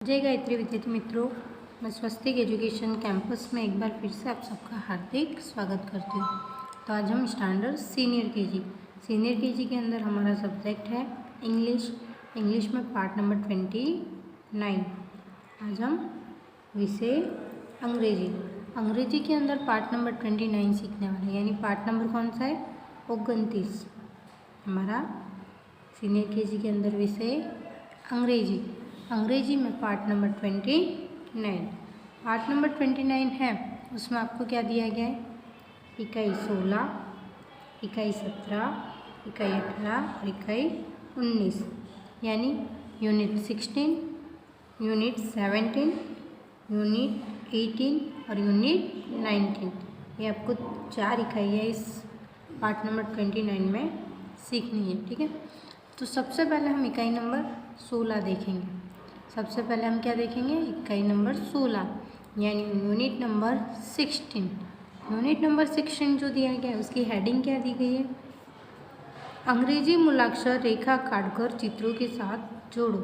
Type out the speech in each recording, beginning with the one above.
जय गायत्री विद्यार्थी मित्रों, मैं स्वस्तिक एजुकेशन कैंपस में एक बार फिर से आप सबका हार्दिक स्वागत करती हूँ। तो आज हम स्टैंडर्ड सीनियर केजी के अंदर हमारा सब्जेक्ट है इंग्लिश में पार्ट नंबर 29। आज हम विषय अंग्रेजी के अंदर पार्ट नंबर 29 सीखने वाले हैं। यानी पार्ट नंबर कौन सा है? 29। हमारा सीनियर केजी के अंदर विषय अंग्रेजी में पार्ट नंबर 29। पार्ट नंबर 29 है, उसमें आपको क्या दिया गया है? इकाई 16, इकाई 17, इकाई 18 और इकाई 19। यानी यूनिट 16, यूनिट 17, यूनिट 18 और यूनिट 19। ये आपको 4 इकाइयाँ इस पार्ट नंबर 29 में सीखनी है। ठीक है, तो सबसे पहले हम इकाई नंबर 16 देखेंगे। सबसे पहले हम क्या देखेंगे? इकाई नंबर 16 यानी यूनिट नंबर 16। यूनिट नंबर 16 जो दिया गया है उसकी हेडिंग क्या दी गई है? अंग्रेजी मूलाक्षर रेखा काटकर चित्रों के साथ जोड़ो।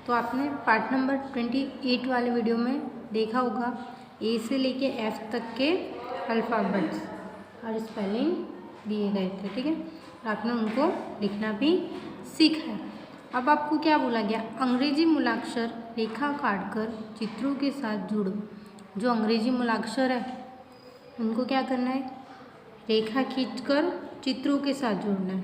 तो आपने पार्ट नंबर 28 वाले वीडियो में देखा होगा, ए से लेके एफ तक के अल्फ़ाबेट्स और स्पेलिंग दिए गए थे। ठीक है, आपने उनको लिखना भी सीखा है। अब आपको क्या बोला गया? अंग्रेजी मूलाक्षर रेखा काटकर चित्रों के साथ जोड़ो। जो अंग्रेजी मूलाक्षर है उनको क्या करना है? रेखा खींचकर चित्रों के साथ जोड़ना है।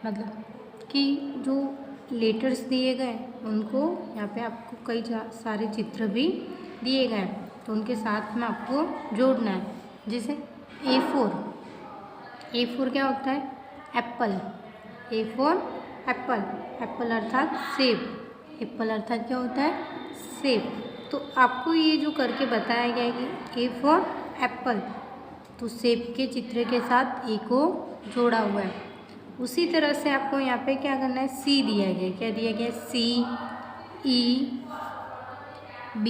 मतलब कि जो लेटर्स दिए गए उनको यहाँ पे आपको कई सारे चित्र भी दिए गए हैं, तो उनके साथ में आपको जोड़ना है। जैसे A4 क्या होता है? एप्पल। A4 Apple. एप्पल अर्थात सेब। एप्पल अर्थात क्या होता है? सेब। तो आपको ये जो करके बताया गया है कि A4 एप्पल, तो सेब के चित्र के साथ ए को जोड़ा हुआ है। उसी तरह से आपको यहाँ पे क्या करना है? सी दिया गया है। क्या दिया गया है? C, E, B,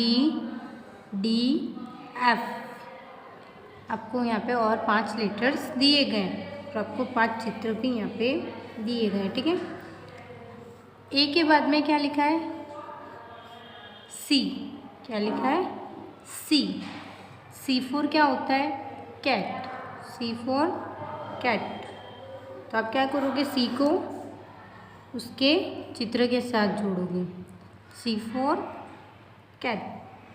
D, F। आपको यहाँ पे और 5 लेटर्स दिए गए हैं, तो आपको 5 चित्र भी यहाँ पे दिए गए। ठीक है, ए के बाद में क्या लिखा है? सी। क्या लिखा है? सी। C4 क्या होता है? कैट। C4 cat. तो आप क्या करोगे? सी को उसके चित्र के साथ जोड़ोगे। C4 cat.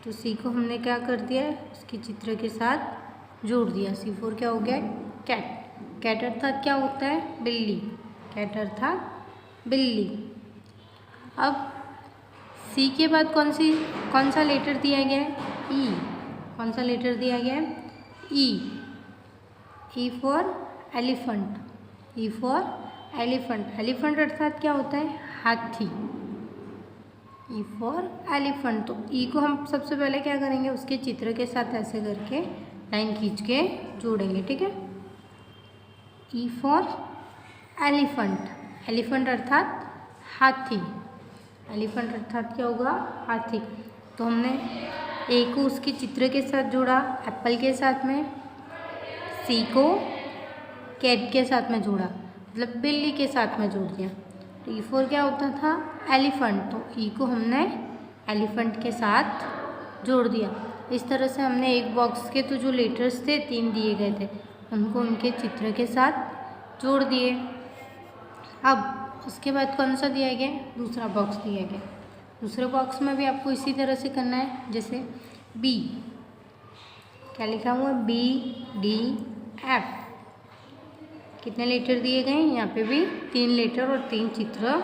तो सी को हमने क्या कर दिया है? उसके चित्र के साथ जोड़ दिया। C4 क्या हो गया? कैट। कैट अर्थात क्या होता है? बिल्ली। कैट अर्थात बिल्ली। अब सी के बाद कौन सा लेटर दिया गया है? ई। कौन सा लेटर दिया गया है? E. E for elephant. E for elephant. Elephant अर्थात क्या होता है? हाथी। E for elephant. तो ई को हम सबसे पहले क्या करेंगे? उसके चित्र के साथ ऐसे करके लाइन खींच के जोड़ेंगे। ठीक है, ई फॉर एलिफेंट। एलिफेंट अर्थात हाथी। एलिफेंट अर्थात क्या होगा? हाथी। तो हमने ए को उसके चित्र के साथ जोड़ा एप्पल के साथ में, सी को कैट के साथ में जोड़ा, मतलब बिल्ली के साथ में जोड़ दिया। तो E4 क्या होता था? एलिफेंट। तो ई को हमने एलिफेंट के साथ जोड़ दिया। इस तरह से हमने एक बॉक्स के तो जो लेटर्स थे 3 दिए गए थे, उनको उनके चित्र के साथ जोड़ दिए। अब उसके बाद कौन सा दिया गया? दूसरा बॉक्स दिया गया। दूसरे बॉक्स में भी आपको इसी तरह से करना है। जैसे बी। क्या लिखा हुआ है? BDF। कितने लेटर दिए गए? यहाँ पे भी 3 लेटर और 3 चित्र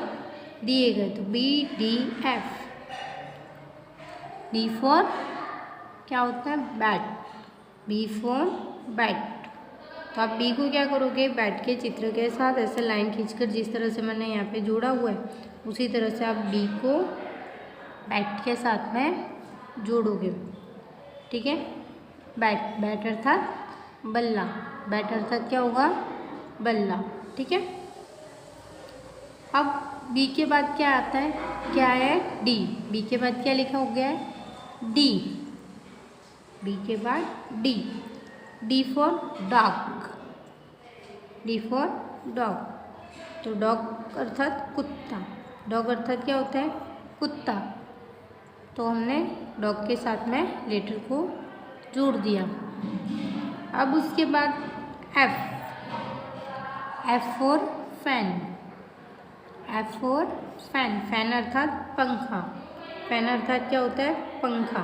दिए गए। तो BDF। B फॉर क्या होता है? बैट। B for bat. तो आप बी को क्या करोगे? बैट के चित्र के साथ ऐसे लाइन खींचकर, जिस तरह से मैंने यहाँ पे जोड़ा हुआ है उसी तरह से आप बी को बैट के साथ में जोड़ोगे। ठीक है, बैट अर्थात बल्ला। बैट अर्थात क्या होगा? बल्ला। ठीक है, अब बी के बाद क्या आता है? क्या है? डी। बी के बाद क्या लिखा हो गया है? डी। बी के बाद D. D for dog. D for dog. तो डॉग अर्थात कुत्ता। डॉग अर्थात क्या होता है? कुत्ता। तो हमने डॉग के साथ में लेटर को जोड़ दिया। अब उसके बाद F for fan. F for fan, fan अर्थात पंखा। फैन अर्थात क्या होता है? पंखा।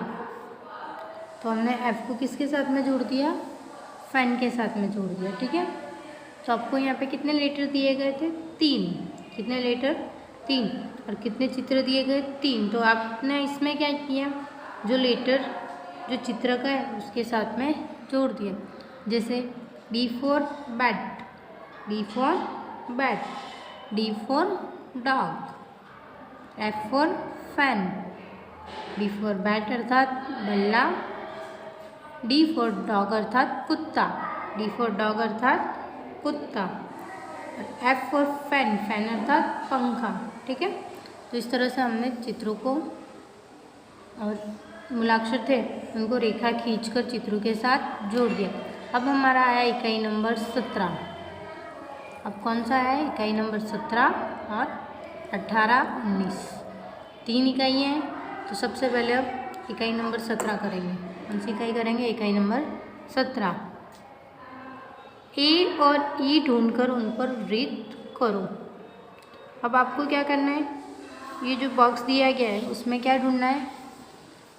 तो हमने एफ को किसके साथ में जोड़ दिया? फैन के साथ में जोड़ दिया। ठीक है, तो आपको यहाँ पे कितने लेटर दिए गए थे? 3। कितने लेटर? 3। और कितने चित्र दिए गए? 3। तो आपने इसमें क्या किया? जो लेटर जो चित्र का है उसके साथ में जोड़ दिया। जैसे B for bat, B for bat, D for dog, F for fan, B for bat अर्थात बल्ला, D फॉर डॉग अर्थात कुत्ता, D फॉर डॉग अर्थात कुत्ता, और F फॉर फैन, फैन अर्थात पंखा। ठीक है, तो इस तरह से हमने चित्रों को और मूलाक्षर थे उनको रेखा खींचकर चित्रों के साथ जोड़ दिया। अब हमारा आया इकाई नंबर 17। अब कौन सा है? इकाई नंबर 17 और 18, 19, 3 इकाइयाँ हैं। तो सबसे पहले अब इकाई नंबर 17 करेंगे। कौन सी इकाई करेंगे? इकाई नंबर 17। ए और ई ढूंढकर उन पर वृत्त करो। अब आपको क्या करना है? ये जो बॉक्स दिया गया है उसमें क्या ढूंढना है?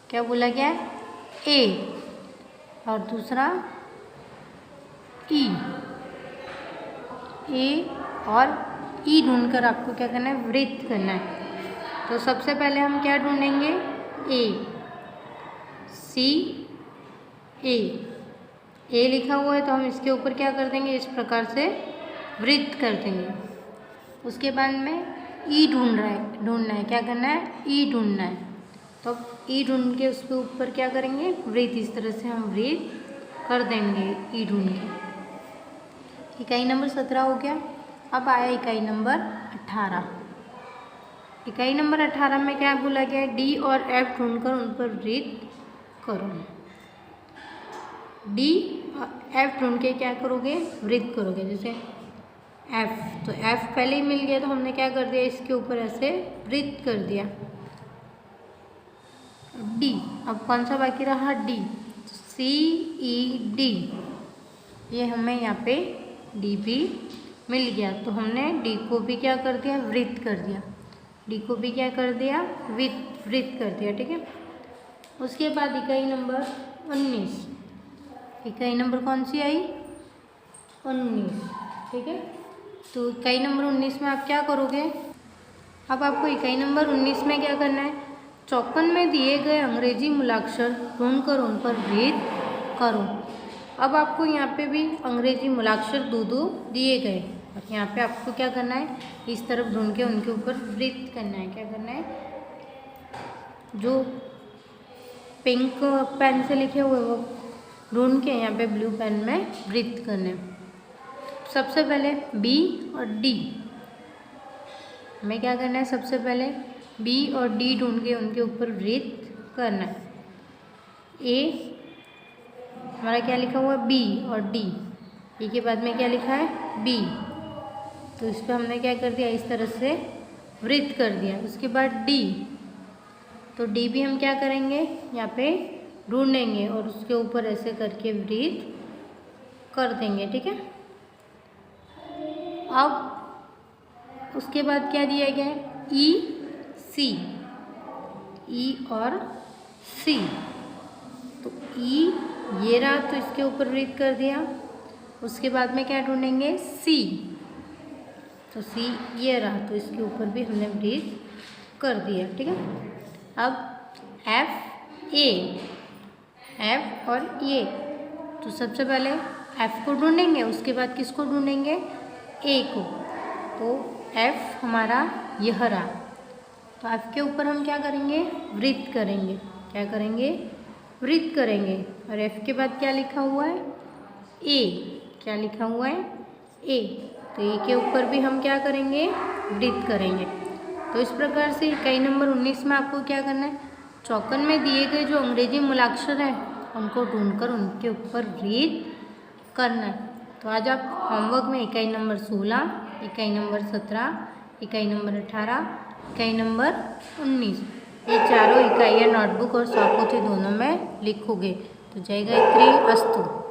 क्या बोला गया है? ए और दूसरा ई। ए और ई ढूंढकर आपको क्या करना है? वृत्त करना है। तो सबसे पहले हम क्या ढूंढेंगे? ए, सी, ए लिखा हुआ है तो हम इसके ऊपर क्या कर देंगे? इस प्रकार से वृत्त कर देंगे। उसके बाद में ई ढूंढना है। क्या करना है? ई ढूंढना है। तो ई ढूंढ के उसके ऊपर क्या करेंगे? वृत्त। इस तरह से हम वृत्त कर देंगे ई ढूंढ के। इकाई नंबर 17 हो गया। अब आया इकाई नंबर 18। इकाई नंबर 18 में क्या बोला गया है? डी और एफ ढूंढकर उन पर वृत्त करो। डी और एफ ढूंढ के क्या करोगे? वृत्त करोगे। जैसे एफ, तो एफ पहले ही मिल गया तो हमने क्या कर दिया? इसके ऊपर ऐसे वृत्त कर दिया। डी, अब कौन सा बाकी रहा? डी, सी ई डी, ये हमें यहाँ पे डी भी मिल गया तो हमने डी को भी क्या कर दिया? वृत्त कर दिया। डी को भी क्या कर दिया? वृत्त कर दिया। ठीक है, उसके बाद इकाई नंबर 19। इकाई नंबर कौन सी आई? 19। ठीक है, तो इकाई नंबर 19 में आप क्या करोगे? अब आपको इकाई नंबर 19 में क्या करना है? चौकन में दिए गए अंग्रेजी मूलाक्षर ढूंढकर उन पर वृत्त करो। अब आपको यहाँ पे भी अंग्रेजी मूलाक्षर दो दिए गए और यहाँ पे आपको क्या करना है? इस तरफ ढूंढ के उनके ऊपर वृत्त करना है। क्या करना है? जो पिंक पेन से लिखे हुए वो ढूंढ के यहाँ पे ब्लू पेन में वृत्त करने। सबसे पहले बी और डी, हमें क्या करना है? सबसे पहले बी और डी ढूंढ के उनके ऊपर वृत्त करना है। ए हमारा क्या लिखा हुआ है? बी और डी, ए के बाद में क्या लिखा है? बी, तो इस पर हमने क्या कर दिया? इस तरह से वृत्त कर दिया। उसके बाद डी, तो डी भी हम क्या करेंगे? यहाँ पे ढूंढेंगे और उसके ऊपर ऐसे करके वृत्त कर देंगे। ठीक है, अब उसके बाद क्या दिया गया है? ई सी, ई और सी, तो ई ये रहा तो इसके ऊपर वृत्त कर दिया। उसके बाद में क्या ढूंढेंगे? सी, तो सी ये रहा तो इसके ऊपर भी हमने वृत्त कर दिया। ठीक है, अब एफ, एफ और ए, तो सबसे पहले एफ को ढूंढेंगे, उसके बाद किसको ढूंढेंगे? ए को। तो एफ हमारा यह रहा, तो एफ के ऊपर हम क्या करेंगे? वृत्त करेंगे। क्या करेंगे? वृत्त करेंगे। और एफ के बाद क्या लिखा हुआ है? ए, क्या लिखा हुआ है? ए, तो ए के ऊपर भी हम क्या करेंगे? वृत्त करेंगे। तो इस प्रकार से इकाई नंबर 19 में आपको क्या करना है? चौकन में दिए गए जो अंग्रेजी मूलाक्षर हैं उनको ढूंढकर उनके ऊपर वृत्त करना है। तो आज आप होमवर्क में इकाई नंबर 16, इकाई नंबर 17, इकाई नंबर 18, इकाई नंबर 19 ये चारों इकाइयाँ नोटबुक और शॉपोथी दोनों में लिखोगे तो जय गायत्री अस्तु।